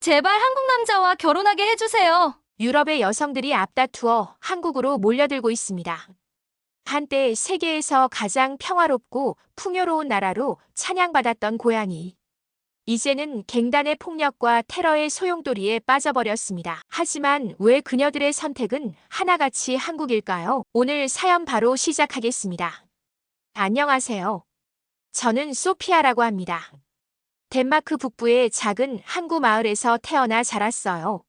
제발 한국 남자와 결혼하게 해주세요. 유럽의 여성들이 앞다투어 한국으로 몰려들고 있습니다. 한때 세계에서 가장 평화롭고 풍요로운 나라로 찬양받았던 고향이 이제는 갱단의 폭력과 테러의 소용돌이에 빠져버렸습니다. 하지만 왜 그녀들의 선택은 하나같이 한국일까요? 오늘 사연 바로 시작하겠습니다. 안녕하세요. 저는 소피아라고 합니다. 덴마크 북부의 작은 항구 마을에서 태어나 자랐어요.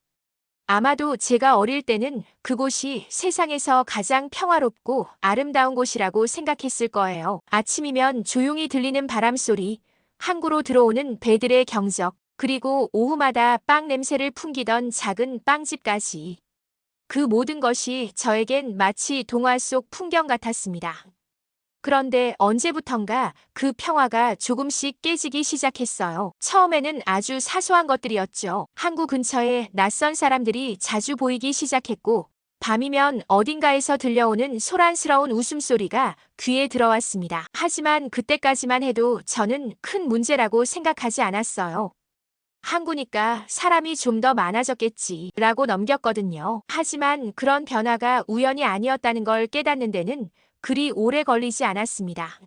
아마도 제가 어릴 때는 그곳이 세상에서 가장 평화롭고 아름다운 곳이라고 생각했을 거예요. 아침이면 조용히 들리는 바람소리, 항구로 들어오는 배들의 경적, 그리고 오후마다 빵 냄새를 풍기던 작은 빵집까지. 그 모든 것이 저에겐 마치 동화 속 풍경 같았습니다. 그런데 언제부턴가 그 평화가 조금씩 깨지기 시작했어요. 처음에는 아주 사소한 것들이었죠. 항구 근처에 낯선 사람들이 자주 보이기 시작했고, 밤이면 어딘가에서 들려오는 소란스러운 웃음소리가 귀에 들어왔습니다. 하지만 그때까지만 해도 저는 큰 문제라고 생각하지 않았어요. 항구니까 사람이 좀 더 많아졌겠지 라고 넘겼거든요. 하지만 그런 변화가 우연이 아니었다는 걸 깨닫는 데는 그리 오래 걸리지 않았습니다.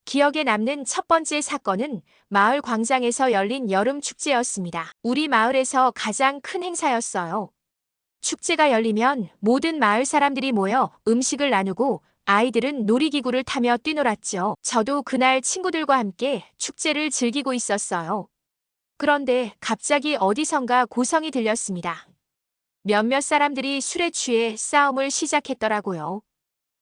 기억에 남는 첫 번째 사건은 마을 광장에서 열린 여름 축제였습니다. 우리 마을에서 가장 큰 행사였어요. 축제가 열리면 모든 마을 사람들이 모여 음식을 나누고 아이들은 놀이기구를 타며 뛰놀았죠. 저도 그날 친구들과 함께 축제를 즐기고 있었어요. 그런데 갑자기 어디선가 고성이 들렸습니다. 몇몇 사람들이 술에 취해 싸움을 시작했더라고요.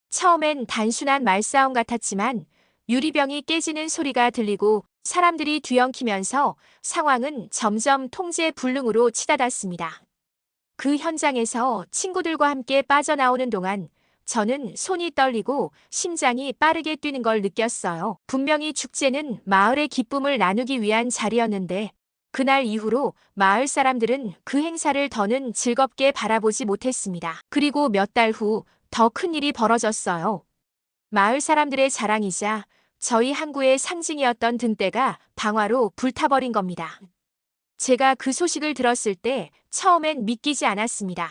처음엔 단순한 말싸움 같았지만 유리병이 깨지는 소리가 들리고 사람들이 뒤엉키면서 상황은 점점 통제 불능으로 치닫았습니다. 그 현장에서 친구들과 함께 빠져나오는 동안 저는 손이 떨리고 심장이 빠르게 뛰는 걸 느꼈어요. 분명히 축제는 마을의 기쁨을 나누기 위한 자리였는데 그날 이후로 마을 사람들은 그 행사를 더는 즐겁게 바라보지 못했습니다. 그리고 몇 달 후 더 큰 일이 벌어졌어요. 마을 사람들의 자랑이자 저희 항구의 상징이었던 등대가 방화로 불타버린 겁니다. 제가 그 소식을 들었을 때 처음엔 믿기지 않았습니다.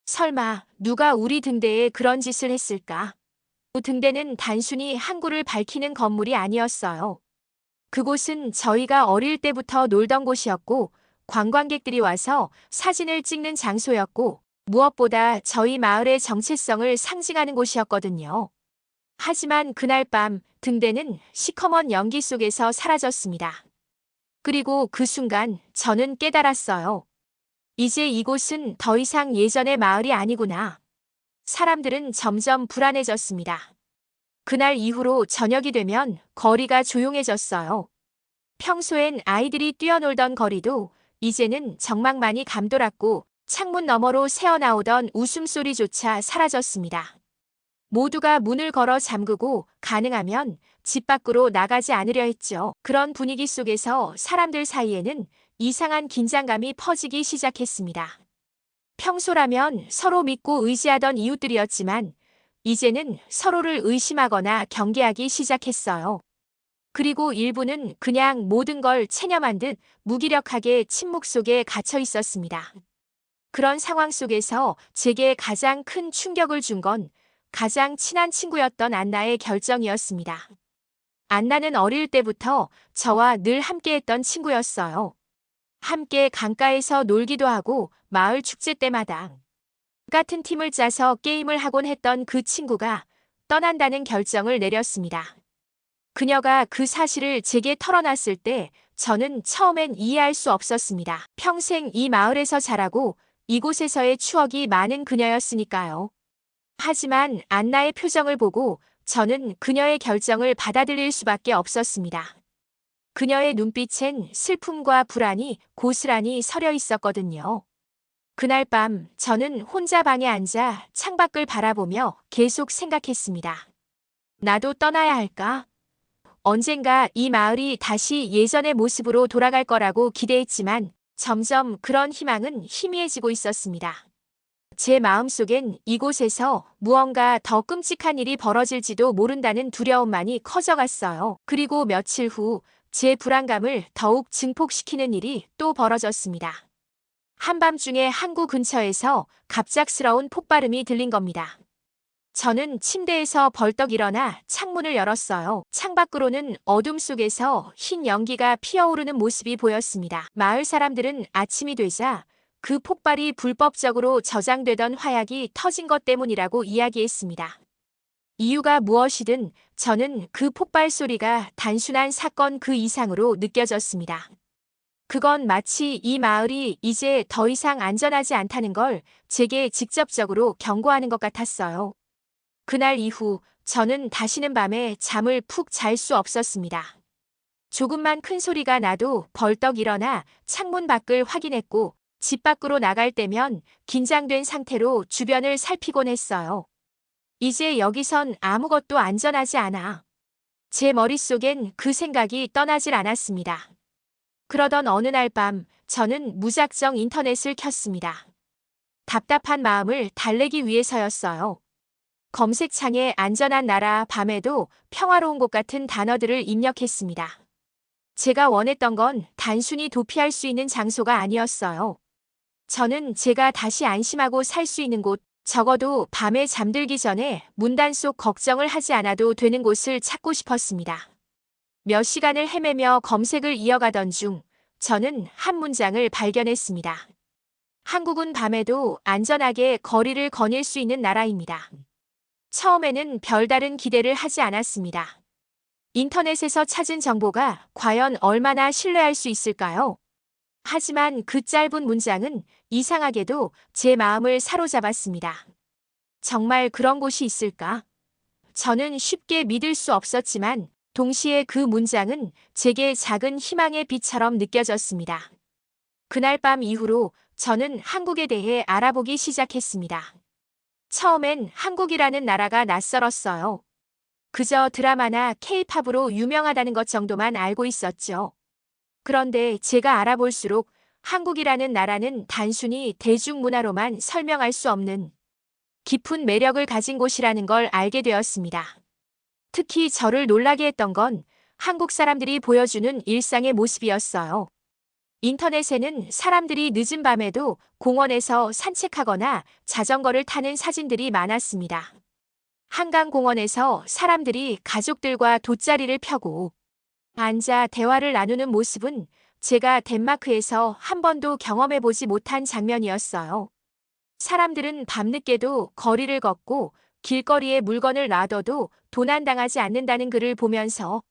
설마 누가 우리 등대에 그런 짓을 했을까? 등대는 단순히 항구를 밝히는 건물이 아니었어요. 그곳은 저희가 어릴 때부터 놀던 곳이었고 관광객들이 와서 사진을 찍는 장소였고 무엇보다 저희 마을의 정체성을 상징하는 곳이었거든요. 하지만 그날 밤 등대는 시커먼 연기 속에서 사라졌습니다. 그리고 그 순간 저는 깨달았어요. 이제 이곳은 더 이상 예전의 마을이 아니구나. 사람들은 점점 불안해졌습니다. 그날 이후로 저녁이 되면 거리가 조용해졌어요. 평소엔 아이들이 뛰어놀던 거리도 이제는 적막만이 감돌았고 창문 너머로 새어나오던 웃음소리조차 사라졌습니다. 모두가 문을 걸어 잠그고 가능하면 집 밖으로 나가지 않으려 했죠. 그런 분위기 속에서 사람들 사이에는 이상한 긴장감이 퍼지기 시작했습니다. 평소라면 서로 믿고 의지하던 이웃들이었지만 이제는 서로를 의심하거나 경계하기 시작했어요. 그리고 일부는 그냥 모든 걸 체념한 듯 무기력하게 침묵 속에 갇혀 있었습니다. 그런 상황 속에서 제게 가장 큰 충격을 준 건 가장 친한 친구였던 안나의 결정이었습니다. 안나는 어릴 때부터 저와 늘 함께했던 친구였어요. 함께 강가에서 놀기도 하고 마을 축제 때마다 같은 팀을 짜서 게임을 하곤 했던 그 친구가 떠난다는 결정을 내렸습니다. 그녀가 그 사실을 제게 털어놨을 때 저는 처음엔 이해할 수 없었습니다. 평생 이 마을에서 자라고 이곳에서의 추억이 많은 그녀였으니까요. 하지만 안나의 표정을 보고 저는 그녀의 결정을 받아들일 수밖에 없었습니다. 그녀의 눈빛엔 슬픔과 불안이 고스란히 서려 있었거든요. 그날 밤 저는 혼자 방에 앉아 창밖을 바라보며 계속 생각했습니다. 나도 떠나야 할까? 언젠가 이 마을이 다시 예전의 모습으로 돌아갈 거라고 기대했지만 점점 그런 희망은 희미해지고 있었습니다. 제 마음속엔 이곳에서 무언가 더 끔찍한 일이 벌어질지도 모른다는 두려움만이 커져갔어요. 그리고 며칠 후 제 불안감을 더욱 증폭시키는 일이 또 벌어졌습니다. 한밤중에 항구 근처에서 갑작스러운 폭발음이 들린 겁니다. 저는 침대에서 벌떡 일어나 창문을 열었어요. 창밖으로는 어둠 속에서 흰 연기가 피어오르는 모습이 보였습니다. 마을 사람들은 아침이 되자 그 폭발이 불법적으로 저장되던 화약이 터진 것 때문이라고 이야기했습니다. 이유가 무엇이든 저는 그 폭발 소리가 단순한 사건 그 이상으로 느껴졌습니다. 그건 마치 이 마을이 이제 더 이상 안전하지 않다는 걸 제게 직접적으로 경고하는 것 같았어요. 그날 이후 저는 다시는 밤에 잠을 푹 잘 수 없었습니다. 조금만 큰 소리가 나도 벌떡 일어나 창문 밖을 확인했고 집 밖으로 나갈 때면 긴장된 상태로 주변을 살피곤 했어요. 이제 여기선 아무것도 안전하지 않아. 제 머릿속엔 그 생각이 떠나질 않았습니다. 그러던 어느 날 밤 저는 무작정 인터넷을 켰습니다. 답답한 마음을 달래기 위해서였어요. 검색창에 안전한 나라, 밤에도 평화로운 곳 같은 단어들을 입력했습니다. 제가 원했던 건 단순히 도피할 수 있는 장소가 아니었어요. 저는 제가 다시 안심하고 살 수 있는 곳, 적어도 밤에 잠들기 전에 문단 속 걱정을 하지 않아도 되는 곳을 찾고 싶었습니다. 몇 시간을 헤매며 검색을 이어가던 중 저는 한 문장을 발견했습니다. 한국은 밤에도 안전하게 거리를 거닐 수 있는 나라입니다. 처음에는 별다른 기대를 하지 않았습니다. 인터넷에서 찾은 정보가 과연 얼마나 신뢰할 수 있을까요? 하지만 그 짧은 문장은 이상하게도 제 마음을 사로잡았습니다. 정말 그런 곳이 있을까? 저는 쉽게 믿을 수 없었지만 동시에 그 문장은 제게 작은 희망의 빛처럼 느껴졌습니다. 그날 밤 이후로 저는 한국에 대해 알아보기 시작했습니다. 처음엔 한국이라는 나라가 낯설었어요. 그저 드라마나 K-팝으로 유명하다는 것 정도만 알고 있었죠. 그런데 제가 알아볼수록 한국이라는 나라는 단순히 대중문화로만 설명할 수 없는 깊은 매력을 가진 곳이라는 걸 알게 되었습니다. 특히 저를 놀라게 했던 건 한국 사람들이 보여주는 일상의 모습이었어요. 인터넷에는 사람들이 늦은 밤에도 공원에서 산책하거나 자전거를 타는 사진들이 많았습니다. 한강공원에서 사람들이 가족들과 돗자리를 펴고 앉아 대화를 나누는 모습은 제가 덴마크에서 한 번도 경험해보지 못한 장면이었어요. 사람들은 밤늦게도 거리를 걷고 길거리에 물건을 놔둬도 도난당하지 않는다는 글을 보면서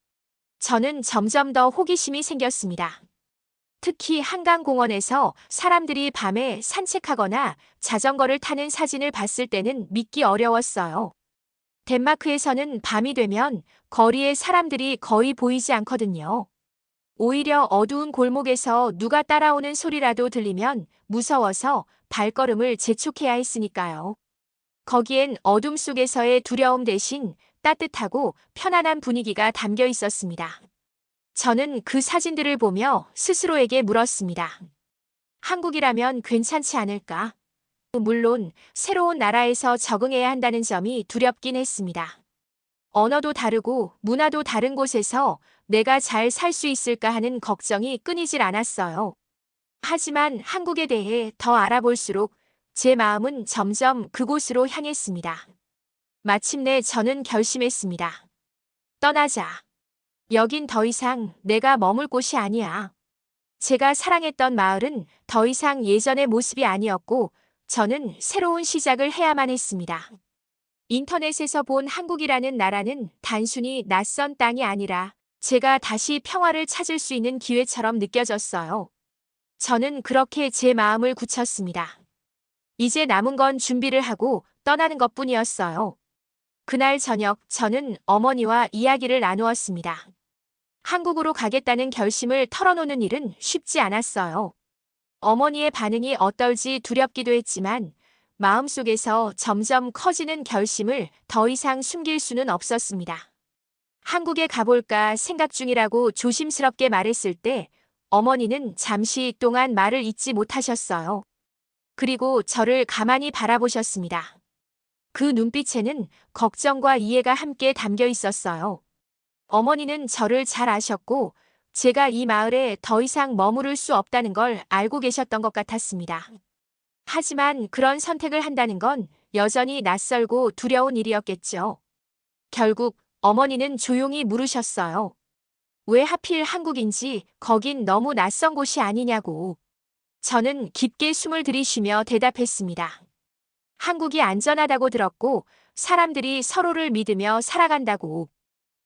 저는 점점 더 호기심이 생겼습니다. 특히 한강공원에서 사람들이 밤에 산책하거나 자전거를 타는 사진을 봤을 때는 믿기 어려웠어요. 덴마크에서는 밤이 되면 거리에 사람들이 거의 보이지 않거든요. 오히려 어두운 골목에서 누가 따라오는 소리라도 들리면 무서워서 발걸음을 재촉해야 했으니까요. 거기엔 어둠 속에서의 두려움 대신 따뜻하고 편안한 분위기가 담겨 있었습니다. 저는 그 사진들을 보며 스스로에게 물었습니다. 한국이라면 괜찮지 않을까? 물론 새로운 나라에서 적응해야 한다는 점이 두렵긴 했습니다. 언어도 다르고 문화도 다른 곳에서 내가 잘 살 수 있을까 하는 걱정이 끊이질 않았어요. 하지만 한국에 대해 더 알아볼수록 제 마음은 점점 그곳으로 향했습니다. 마침내 저는 결심했습니다. 떠나자. 여긴 더 이상 내가 머물 곳이 아니야. 제가 사랑했던 마을은 더 이상 예전의 모습이 아니었고 저는 새로운 시작을 해야만 했습니다. 인터넷에서 본 한국이라는 나라는 단순히 낯선 땅이 아니라 제가 다시 평화를 찾을 수 있는 기회처럼 느껴졌어요. 저는 그렇게 제 마음을 굳혔습니다. 이제 남은 건 준비를 하고 떠나는 것뿐이었어요. 그날 저녁 저는 어머니와 이야기를 나누었습니다. 한국으로 가겠다는 결심을 털어놓는 일은 쉽지 않았어요. 어머니의 반응이 어떨지 두렵기도 했지만 마음속에서 점점 커지는 결심을 더 이상 숨길 수는 없었습니다. 한국에 가볼까 생각 중이라고 조심스럽게 말했을 때 어머니는 잠시 동안 말을 잇지 못하셨어요. 그리고 저를 가만히 바라보셨습니다. 그 눈빛에는 걱정과 이해가 함께 담겨 있었어요. 어머니는 저를 잘 아셨고 제가 이 마을에 더 이상 머무를 수 없다는 걸 알고 계셨던 것 같았습니다. 하지만 그런 선택을 한다는 건 여전히 낯설고 두려운 일이었겠죠. 결국 어머니는 조용히 물으셨어요. 왜 하필 한국인지 거긴 너무 낯선 곳이 아니냐고. 저는 깊게 숨을 들이쉬며 대답했습니다. 한국이 안전하다고 들었고 사람들이 서로를 믿으며 살아간다고.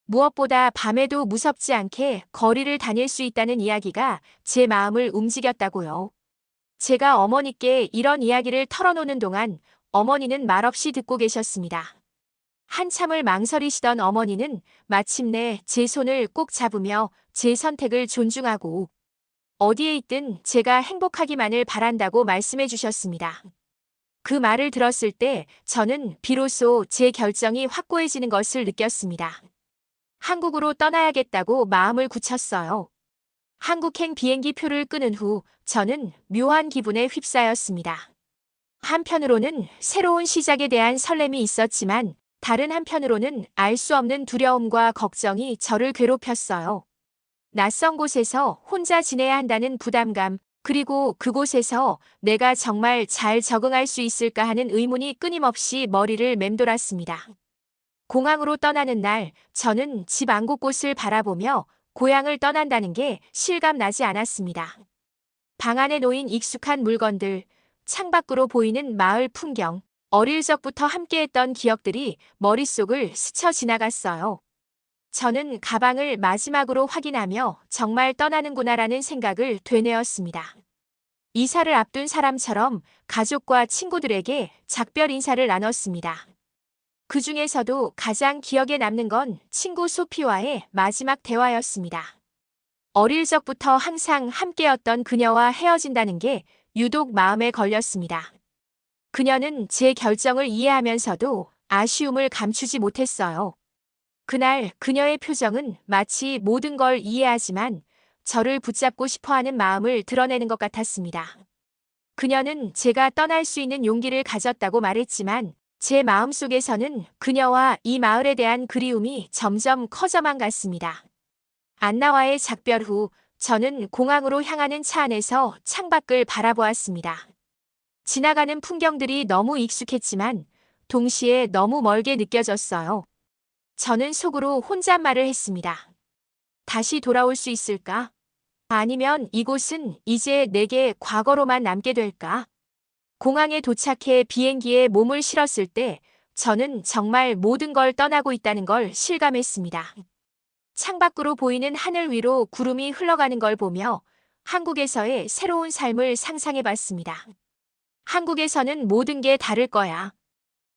무엇보다 밤에도 무섭지 않게 거리를 다닐 수 있다는 이야기가 제 마음을 움직였다고요. 제가 어머니께 이런 이야기를 털어놓는 동안 어머니는 말없이 듣고 계셨습니다. 한참을 망설이시던 어머니는 마침내 제 손을 꼭 잡으며 제 선택을 존중하고 어디에 있든 제가 행복하기만을 바란다고 말씀해 주셨습니다. 그 말을 들었을 때 저는 비로소 제 결정이 확고해지는 것을 느꼈습니다. 한국으로 떠나야겠다고 마음을 굳혔어요. 한국행 비행기 표를 끊은 후 저는 묘한 기분에 휩싸였습니다. 한편으로는 새로운 시작에 대한 설렘이 있었지만 다른 한편으로는 알 수 없는 두려움과 걱정이 저를 괴롭혔어요. 낯선 곳에서 혼자 지내야 한다는 부담감, 그리고 그곳에서 내가 정말 잘 적응할 수 있을까 하는 의문이 끊임없이 머리를 맴돌았습니다. 공항으로 떠나는 날, 저는 집 안 곳곳을 바라보며 고향을 떠난다는 게 실감나지 않았습니다. 방 안에 놓인 익숙한 물건들, 창밖으로 보이는 마을 풍경, 어릴 적부터 함께했던 기억들이 머릿속을 스쳐 지나갔어요. 저는 가방을 마지막으로 확인하며 정말 떠나는구나라는 생각을 되뇌었습니다. 이사를 앞둔 사람처럼 가족과 친구들에게 작별 인사를 나눴습니다. 그 중에서도 가장 기억에 남는 건 친구 소피와의 마지막 대화였습니다. 어릴 적부터 항상 함께였던 그녀와 헤어진다는 게 유독 마음에 걸렸습니다. 그녀는 제 결정을 이해하면서도 아쉬움을 감추지 못했어요. 그날 그녀의 표정은 마치 모든 걸 이해하지만 저를 붙잡고 싶어하는 마음을 드러내는 것 같았습니다. 그녀는 제가 떠날 수 있는 용기를 가졌다고 말했지만 제 마음속에서는 그녀와 이 마을에 대한 그리움이 점점 커져만 갔습니다. 안나와의 작별 후 저는 공항으로 향하는 차 안에서 창밖을 바라보았습니다. 지나가는 풍경들이 너무 익숙했지만 동시에 너무 멀게 느껴졌어요. 저는 속으로 혼잣말을 했습니다. 다시 돌아올 수 있을까? 아니면 이곳은 이제 내게 과거로만 남게 될까? 공항에 도착해 비행기에 몸을 실었을 때 저는 정말 모든 걸 떠나고 있다는 걸 실감했습니다. 창밖으로 보이는 하늘 위로 구름이 흘러가는 걸 보며 한국에서의 새로운 삶을 상상해 봤습니다. 한국에서는 모든 게 다를 거야.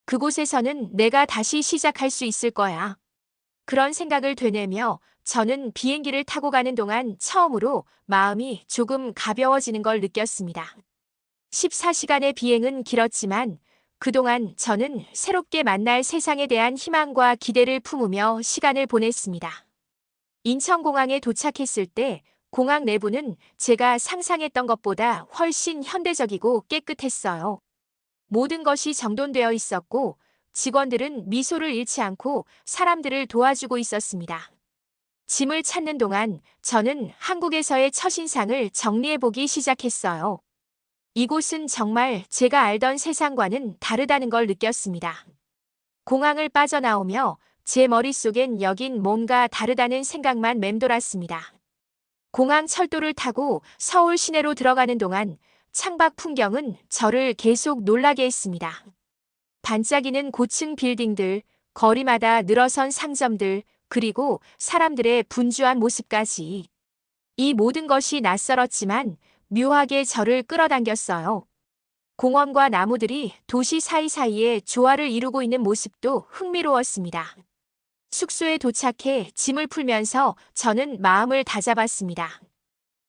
그곳에서는 내가 다시 시작할 수 있을 거야. 그런 생각을 되뇌며 저는 비행기를 타고 가는 동안 처음으로 마음이 조금 가벼워지는 걸 느꼈습니다. 14시간의 비행은 길었지만 그동안 저는 새롭게 만날 세상에 대한 희망과 기대를 품으며 시간을 보냈습니다. 인천공항에 도착했을 때 공항 내부는 제가 상상했던 것보다 훨씬 현대적이고 깨끗했어요. 모든 것이 정돈되어 있었고 직원들은 미소를 잃지 않고 사람들을 도와주고 있었습니다. 짐을 찾는 동안 저는 한국에서의 첫인상을 정리해보기 시작했어요. 이곳은 정말 제가 알던 세상과는 다르다는 걸 느꼈습니다. 공항을 빠져나오며 제 머릿속엔 여긴 뭔가 다르다는 생각만 맴돌았습니다. 공항 철도를 타고 서울 시내로 들어가는 동안 창밖 풍경은 저를 계속 놀라게 했습니다. 반짝이는 고층 빌딩들, 거리마다 늘어선 상점들, 그리고 사람들의 분주한 모습까지. 이 모든 것이 낯설었지만 묘하게 저를 끌어당겼어요. 공원과 나무들이 도시 사이사이에 조화를 이루고 있는 모습도 흥미로웠습니다. 숙소에 도착해 짐을 풀면서 저는 마음을 다잡았습니다.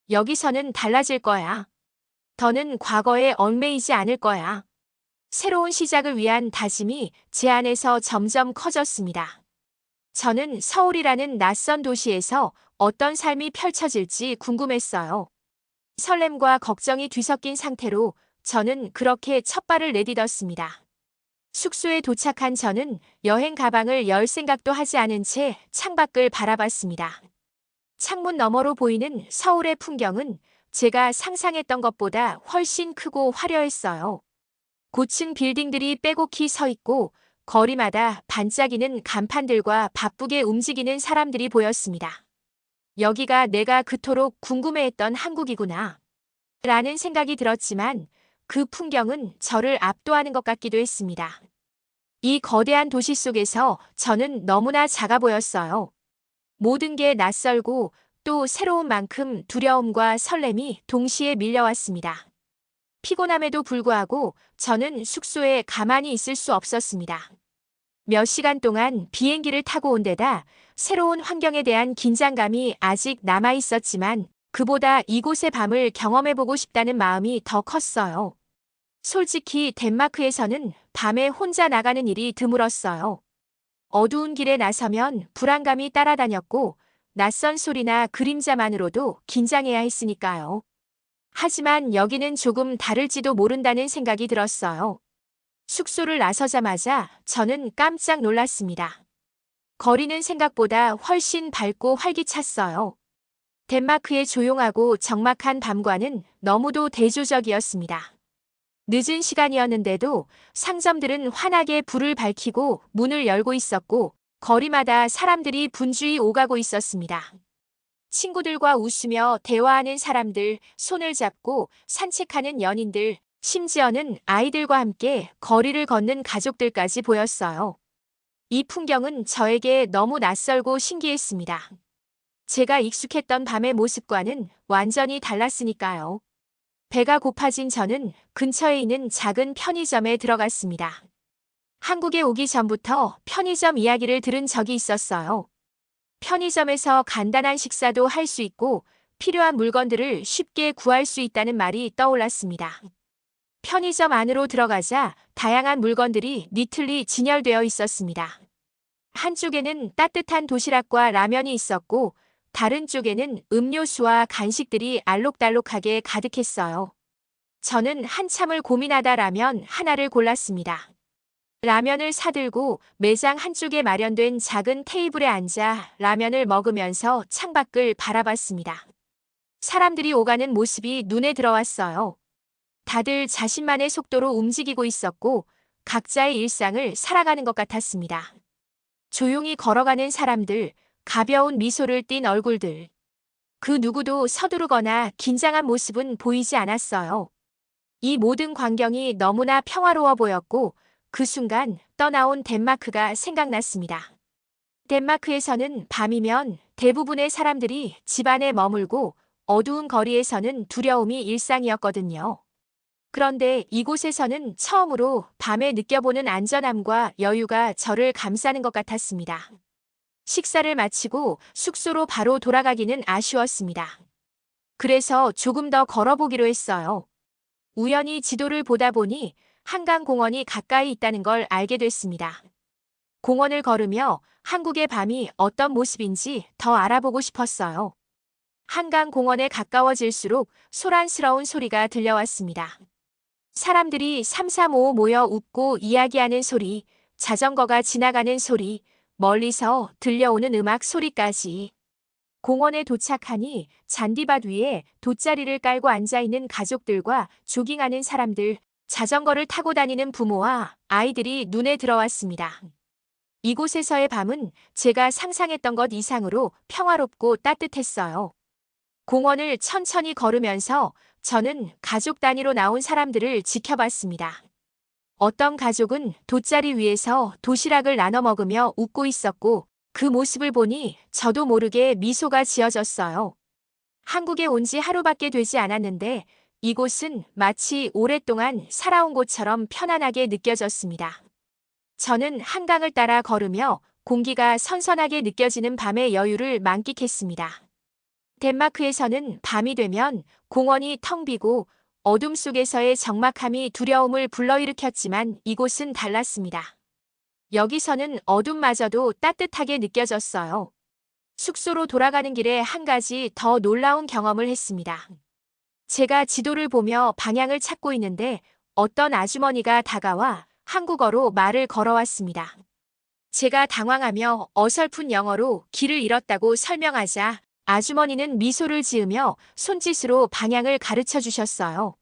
여기서는 달라질 거야. 더는 과거에 얽매이지 않을 거야. 새로운 시작을 위한 다짐이 제 안에서 점점 커졌습니다. 저는 서울이라는 낯선 도시에서 어떤 삶이 펼쳐질지 궁금했어요. 설렘과 걱정이 뒤섞인 상태로 저는 그렇게 첫 발을 내딛었습니다. 숙소에 도착한 저는 여행 가방을 열 생각도 하지 않은 채 창밖을 바라봤습니다. 창문 너머로 보이는 서울의 풍경은 제가 상상했던 것보다 훨씬 크고 화려했어요. 고층 빌딩들이 빼곡히 서 있고 거리마다 반짝이는 간판들과 바쁘게 움직이는 사람들이 보였습니다. 여기가 내가 그토록 궁금해했던 한국이구나. 라는 생각이 들었지만 그 풍경은 저를 압도하는 것 같기도 했습니다. 이 거대한 도시 속에서 저는 너무나 작아 보였어요. 모든 게 낯설고 또 새로운 만큼 두려움과 설렘이 동시에 밀려왔습니다. 피곤함에도 불구하고 저는 숙소에 가만히 있을 수 없었습니다. 몇 시간 동안 비행기를 타고 온 데다 새로운 환경에 대한 긴장감이 아직 남아 있었지만 그보다 이곳의 밤을 경험해보고 싶다는 마음이 더 컸어요. 솔직히 덴마크에서는 밤에 혼자 나가는 일이 드물었어요. 어두운 길에 나서면 불안감이 따라다녔고 낯선 소리나 그림자만으로도 긴장해야 했으니까요. 하지만 여기는 조금 다를지도 모른다는 생각이 들었어요. 숙소를 나서자마자 저는 깜짝 놀랐습니다. 거리는 생각보다 훨씬 밝고 활기찼어요. 덴마크의 조용하고 적막한 밤과는 너무도 대조적이었습니다. 늦은 시간이었는데도 상점들은 환하게 불을 밝히고 문을 열고 있었고 거리마다 사람들이 분주히 오가고 있었습니다. 친구들과 웃으며 대화하는 사람들, 손을 잡고 산책하는 연인들, 심지어는 아이들과 함께 거리를 걷는 가족들까지 보였어요. 이 풍경은 저에게 너무 낯설고 신기했습니다. 제가 익숙했던 밤의 모습과는 완전히 달랐으니까요. 배가 고파진 저는 근처에 있는 작은 편의점에 들어갔습니다. 한국에 오기 전부터 편의점 이야기를 들은 적이 있었어요. 편의점에서 간단한 식사도 할 수 있고 필요한 물건들을 쉽게 구할 수 있다는 말이 떠올랐습니다. 편의점 안으로 들어가자 다양한 물건들이 니틀리 진열되어 있었습니다. 한쪽에는 따뜻한 도시락과 라면이 있었고 다른 쪽에는 음료수와 간식들이 알록달록하게 가득했어요. 저는 한참을 고민하다 라면 하나를 골랐습니다. 라면을 사들고 매장 한쪽에 마련된 작은 테이블에 앉아 라면을 먹으면서 창밖을 바라봤습니다. 사람들이 오가는 모습이 눈에 들어왔어요. 다들 자신만의 속도로 움직이고 있었고 각자의 일상을 살아가는 것 같았습니다. 조용히 걸어가는 사람들, 가벼운 미소를 띤 얼굴들. 그 누구도 서두르거나 긴장한 모습은 보이지 않았어요. 이 모든 광경이 너무나 평화로워 보였고 그 순간 떠나온 덴마크가 생각났습니다. 덴마크에서는 밤이면 대부분의 사람들이 집 안에 머물고 어두운 거리에서는 두려움이 일상이었거든요. 그런데 이곳에서는 처음으로 밤에 느껴보는 안전함과 여유가 저를 감싸는 것 같았습니다. 식사를 마치고 숙소로 바로 돌아가기는 아쉬웠습니다. 그래서 조금 더 걸어보기로 했어요. 우연히 지도를 보다 보니 한강공원이 가까이 있다는 걸 알게 됐습니다. 공원을 걸으며 한국의 밤이 어떤 모습인지 더 알아보고 싶었어요. 한강공원에 가까워질수록 소란스러운 소리가 들려왔습니다. 사람들이 삼삼오오 모여 웃고 이야기하는 소리, 자전거가 지나가는 소리, 멀리서 들려오는 음악 소리까지. 공원에 도착하니 잔디밭 위에 돗자리를 깔고 앉아있는 가족들과 조깅하는 사람들, 자전거를 타고 다니는 부모와 아이들이 눈에 들어왔습니다. 이곳에서의 밤은 제가 상상했던 것 이상으로 평화롭고 따뜻했어요. 공원을 천천히 걸으면서 저는 가족 단위로 나온 사람들을 지켜봤습니다. 어떤 가족은 돗자리 위에서 도시락을 나눠 먹으며 웃고 있었고 그 모습을 보니 저도 모르게 미소가 지어졌어요. 한국에 온 지 하루밖에 되지 않았는데 이곳은 마치 오랫동안 살아온 곳처럼 편안하게 느껴졌습니다. 저는 한강을 따라 걸으며 공기가 선선하게 느껴지는 밤의 여유를 만끽했습니다. 덴마크에서는 밤이 되면 공원이 텅 비고 어둠 속에서의 적막함이 두려움을 불러일으켰지만 이곳은 달랐습니다. 여기서는 어둠마저도 따뜻하게 느껴졌어요. 숙소로 돌아가는 길에 한 가지 더 놀라운 경험을 했습니다. 제가 지도를 보며 방향을 찾고 있는데 어떤 아주머니가 다가와 한국어로 말을 걸어왔습니다. 제가 당황하며 어설픈 영어로 길을 잃었다고 설명하자 아주머니는 미소를 지으며 손짓으로 방향을 가르쳐 주셨어요.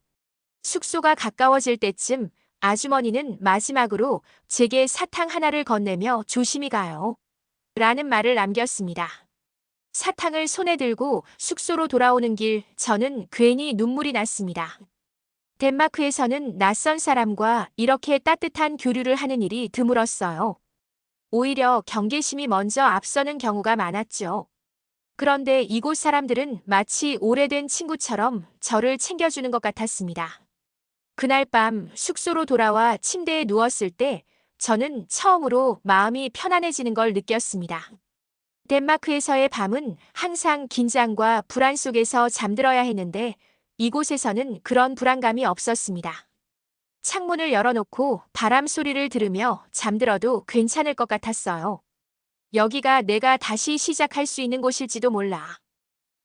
숙소가 가까워질 때쯤 아주머니는 마지막으로 제게 사탕 하나를 건네며 조심히 가요. 라는 말을 남겼습니다. 사탕을 손에 들고 숙소로 돌아오는 길, 저는 괜히 눈물이 났습니다. 덴마크에서는 낯선 사람과 이렇게 따뜻한 교류를 하는 일이 드물었어요. 오히려 경계심이 먼저 앞서는 경우가 많았죠. 그런데 이곳 사람들은 마치 오래된 친구처럼 저를 챙겨주는 것 같았습니다. 그날 밤 숙소로 돌아와 침대에 누웠을 때 저는 처음으로 마음이 편안해지는 걸 느꼈습니다. 덴마크에서의 밤은 항상 긴장과 불안 속에서 잠들어야 했는데 이곳에서는 그런 불안감이 없었습니다. 창문을 열어놓고 바람 소리를 들으며 잠들어도 괜찮을 것 같았어요. 여기가 내가 다시 시작할 수 있는 곳일지도 몰라.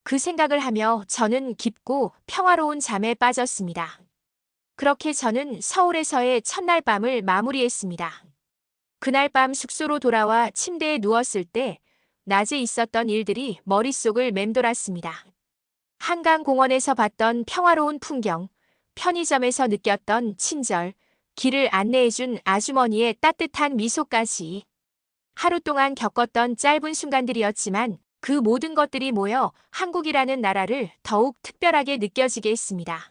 그 생각을 하며 저는 깊고 평화로운 잠에 빠졌습니다. 그렇게 저는 서울에서의 첫날 밤을 마무리했습니다. 그날 밤 숙소로 돌아와 침대에 누웠을 때 낮에 있었던 일들이 머릿속을 맴돌았습니다. 한강공원에서 봤던 평화로운 풍경, 편의점에서 느꼈던 친절, 길을 안내해준 아주머니의 따뜻한 미소까지. 하루 동안 겪었던 짧은 순간들이었지만 그 모든 것들이 모여 한국이라는 나라를 더욱 특별하게 느껴지게 했습니다.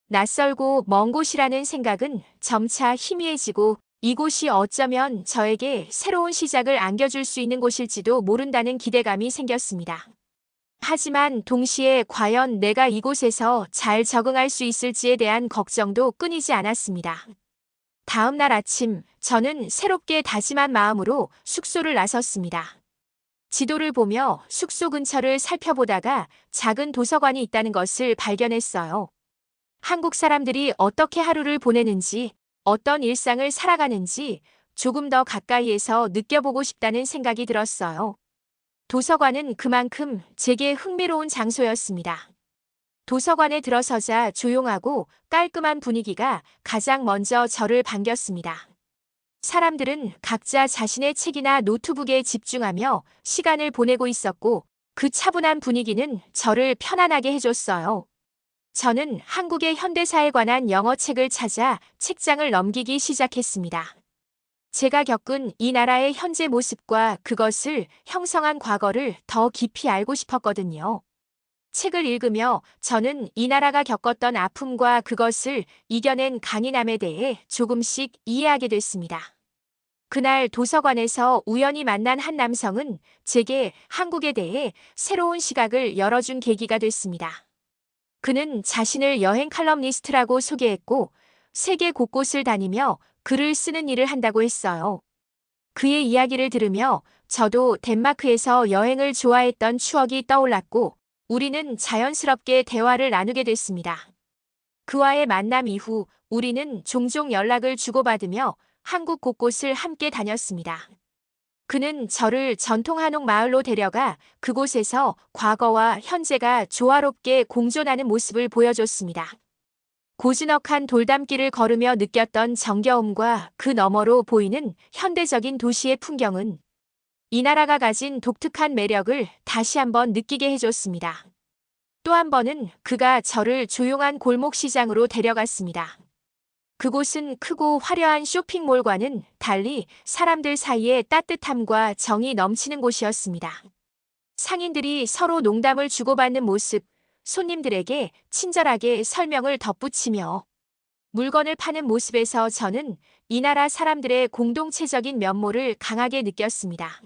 낯설고 먼 곳이라는 생각은 점차 희미해지고 이곳이 어쩌면 저에게 새로운 시작을 안겨줄 수 있는 곳일지도 모른다는 기대감이 생겼습니다. 하지만 동시에 과연 내가 이곳에서 잘 적응할 수 있을지에 대한 걱정도 끊이지 않았습니다. 다음 날 아침, 저는 새롭게 다짐한 마음으로 숙소를 나섰습니다. 지도를 보며 숙소 근처를 살펴보다가 작은 도서관이 있다는 것을 발견했어요. 한국 사람들이 어떻게 하루를 보내는지, 어떤 일상을 살아가는지 조금 더 가까이에서 느껴보고 싶다는 생각이 들었어요. 도서관은 그만큼 제게 흥미로운 장소였습니다. 도서관에 들어서자 조용하고 깔끔한 분위기가 가장 먼저 저를 반겼습니다. 사람들은 각자 자신의 책이나 노트북에 집중하며 시간을 보내고 있었고 그 차분한 분위기는 저를 편안하게 해줬어요. 저는 한국의 현대사에 관한 영어 책을 찾아 책장을 넘기기 시작했습니다. 제가 겪은 이 나라의 현재 모습과 그것을 형성한 과거를 더 깊이 알고 싶었거든요. 책을 읽으며 저는 이 나라가 겪었던 아픔과 그것을 이겨낸 강인함에 대해 조금씩 이해하게 됐습니다. 그날 도서관에서 우연히 만난 한 남성은 제게 한국에 대해 새로운 시각을 열어준 계기가 됐습니다. 그는 자신을 여행 칼럼니스트라고 소개했고 세계 곳곳을 다니며 글을 쓰는 일을 한다고 했어요. 그의 이야기를 들으며 저도 덴마크에서 여행을 좋아했던 추억이 떠올랐고 우리는 자연스럽게 대화를 나누게 됐습니다. 그와의 만남 이후 우리는 종종 연락을 주고받으며 한국 곳곳을 함께 다녔습니다. 그는 저를 전통 한옥 마을로 데려가 그곳에서 과거와 현재가 조화롭게 공존하는 모습을 보여줬습니다. 고즈넉한 돌담길을 걸으며 느꼈던 정겨움과 그 너머로 보이는 현대적인 도시의 풍경은 이 나라가 가진 독특한 매력을 다시 한번 느끼게 해줬습니다. 또 한 번은 그가 저를 조용한 골목 시장으로 데려갔습니다. 그곳은 크고 화려한 쇼핑몰과는 달리 사람들 사이에 따뜻함과 정이 넘치는 곳이었습니다. 상인들이 서로 농담을 주고받는 모습, 손님들에게 친절하게 설명을 덧붙이며 물건을 파는 모습에서 저는 이 나라 사람들의 공동체적인 면모를 강하게 느꼈습니다.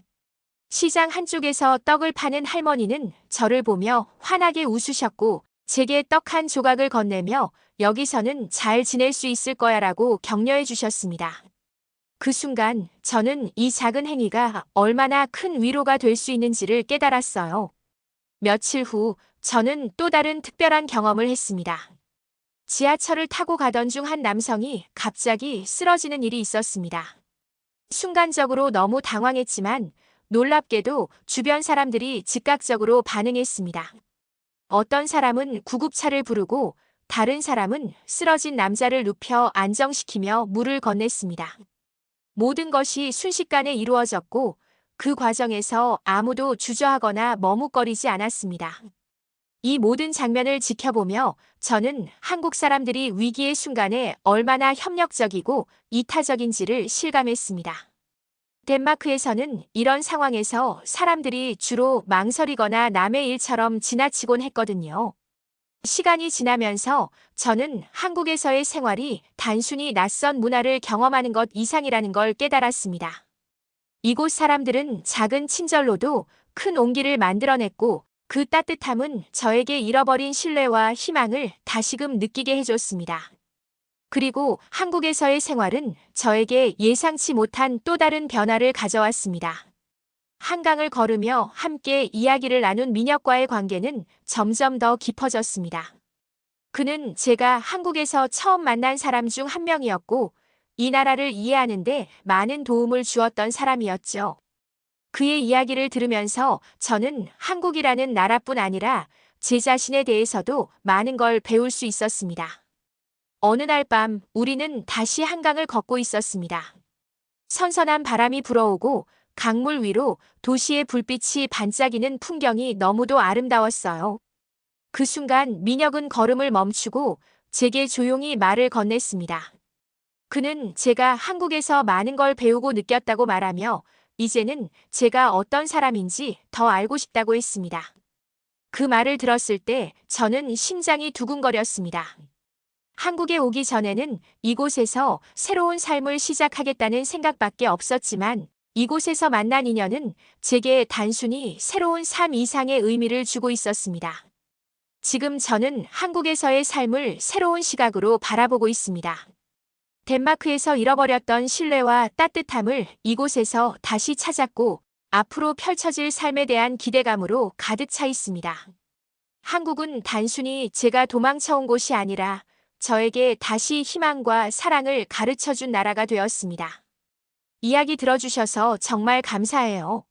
시장 한쪽에서 떡을 파는 할머니는 저를 보며 환하게 웃으셨고 제게 떡 한 조각을 건네며 여기서는 잘 지낼 수 있을 거야라고 격려해 주셨습니다. 그 순간 저는 이 작은 행위가 얼마나 큰 위로가 될 수 있는지를 깨달았어요. 며칠 후 저는 또 다른 특별한 경험을 했습니다. 지하철을 타고 가던 중 한 남성이 갑자기 쓰러지는 일이 있었습니다. 순간적으로 너무 당황했지만 놀랍게도 주변 사람들이 즉각적으로 반응했습니다. 어떤 사람은 구급차를 부르고 다른 사람은 쓰러진 남자를 눕혀 안정시키며 물을 건넸습니다. 모든 것이 순식간에 이루어졌고 그 과정에서 아무도 주저하거나 머뭇거리지 않았습니다. 이 모든 장면을 지켜보며 저는 한국 사람들이 위기의 순간에 얼마나 협력적이고 이타적인지를 실감했습니다. 덴마크에서는 이런 상황에서 사람들이 주로 망설이거나 남의 일처럼 지나치곤 했거든요. 시간이 지나면서 저는 한국에서의 생활이 단순히 낯선 문화를 경험하는 것 이상이라는 걸 깨달았습니다. 이곳 사람들은 작은 친절로도 큰 온기를 만들어냈고 그 따뜻함은 저에게 잃어버린 신뢰와 희망을 다시금 느끼게 해줬습니다. 그리고 한국에서의 생활은 저에게 예상치 못한 또 다른 변화를 가져왔습니다. 한강을 걸으며 함께 이야기를 나눈 민혁과의 관계는 점점 더 깊어졌습니다. 그는 제가 한국에서 처음 만난 사람 중 한 명이었고, 이 나라를 이해하는데 많은 도움을 주었던 사람이었죠. 그의 이야기를 들으면서 저는 한국이라는 나라뿐 아니라 제 자신에 대해서도 많은 걸 배울 수 있었습니다. 어느 날 밤 우리는 다시 한강을 걷고 있었습니다. 선선한 바람이 불어오고 강물 위로 도시의 불빛이 반짝이는 풍경이 너무도 아름다웠어요. 그 순간 민혁은 걸음을 멈추고 제게 조용히 말을 건넸습니다. 그는 제가 한국에서 많은 걸 배우고 느꼈다고 말하며 이제는 제가 어떤 사람인지 더 알고 싶다고 했습니다. 그 말을 들었을 때 저는 심장이 두근거렸습니다. 한국에 오기 전에는 이곳에서 새로운 삶을 시작하겠다는 생각밖에 없었지만 이곳에서 만난 인연은 제게 단순히 새로운 삶 이상의 의미를 주고 있었습니다. 지금 저는 한국에서의 삶을 새로운 시각으로 바라보고 있습니다. 덴마크에서 잃어버렸던 신뢰와 따뜻함을 이곳에서 다시 찾았고 앞으로 펼쳐질 삶에 대한 기대감으로 가득 차 있습니다. 한국은 단순히 제가 도망쳐온 곳이 아니라 저에게 다시 희망과 사랑을 가르쳐준 나라가 되었습니다. 이야기 들어주셔서 정말 감사해요.